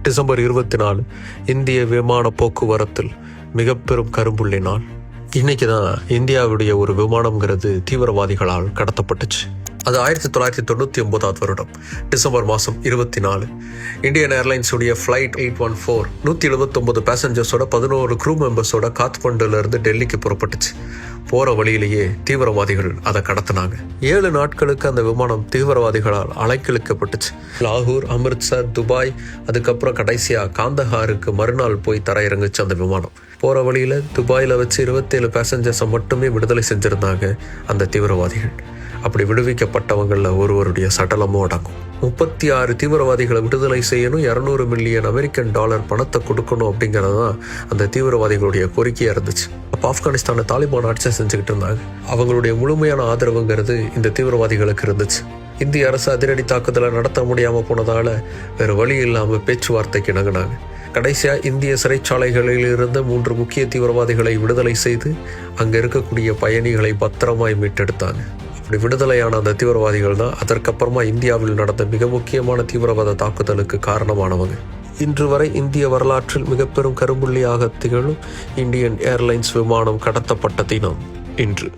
December 24 இந்திய விமான போக்குவரத்தில் மிக பெரும் கரும்புள்ளி நாள். இன்னைக்கு தான் இந்தியாவுடைய ஒரு விமானம்ங்கிறது தீவிரவாதிகளால் கடத்தப்பட்டுச்சு. அது 1999 வருடம் டிசம்பர் மாதம் 24 இந்தியன் ஏர்லைன்ஸுடைய ஃப்ளைட் 814 179 பேசஞ்சர்ஸோட 11 க்ரூ மெம்பர்ஸோட காத்மண்டுலேருந்து டெல்லிக்கு புறப்பட்டுச்சு. போகிற வழியிலேயே தீவிரவாதிகள் அதை கடத்தினாங்க. 7 நாட்களுக்கு அந்த விமானம் தீவிரவாதிகளால் அலைக்கழிக்கப்பட்டுச்சு. லாகூர், அமிர்த்சர், துபாய், அதுக்கப்புறம் கடைசியாக காந்தஹாருக்கு மறுநாள் போய் தரையிறங்குச்சு அந்த விமானம். போகிற வழியில் துபாயில் வச்சு 27 பேசஞ்சர்ஸை மட்டுமே விடுதலை செஞ்சுருந்தாங்க அந்த தீவிரவாதிகள். அப்படி விடுவிக்கப்பட்டவங்களில் ஒருவருடைய சடலமும் அடங்கும். 36 தீவிரவாதிகளை விடுதலை செய்யணும், 200 மில்லியன் அமெரிக்கன் டாலர் பணத்தை கொடுக்கணும் அப்படிங்கிறது தான் அந்த தீவிரவாதிகளுடைய கோரிக்கையாக இருந்துச்சு. அப்போ ஆப்கானிஸ்தானை தாலிபான் ஆட்சி செஞ்சுக்கிட்டு இருந்தாங்க. அவங்களுடைய முழுமையான ஆதரவுங்கிறது இந்த தீவிரவாதிகளுக்கு இருந்துச்சு. இந்திய அரசு அதிரடி தாக்குதலை நடத்த முடியாமல் போனதால் வேறு வழி இல்லாமல் பேச்சுவார்த்தைக்கு இணங்கினாங்க. கடைசியாக இந்திய சிறைச்சாலைகளில் இருந்த 3 முக்கிய தீவிரவாதிகளை விடுதலை செய்து அங்கே இருக்கக்கூடிய பயணிகளை பத்திரமாய் மீட்டெடுத்தாங்க. அப்படி விடுதலையான அந்த தீவிரவாதிகள் தான் அதற்கப்புறமா இந்தியாவில் நடந்த மிக முக்கியமான தீவிரவாத தாக்குதலுக்கு காரணமானவங்க. இன்று வரை இந்திய வரலாற்றில் மிக பெரும் கரும்புள்ளியாக திகழும் இந்தியன் ஏர்லைன்ஸ் விமானம் கடத்தப்பட்ட தினம் இன்று.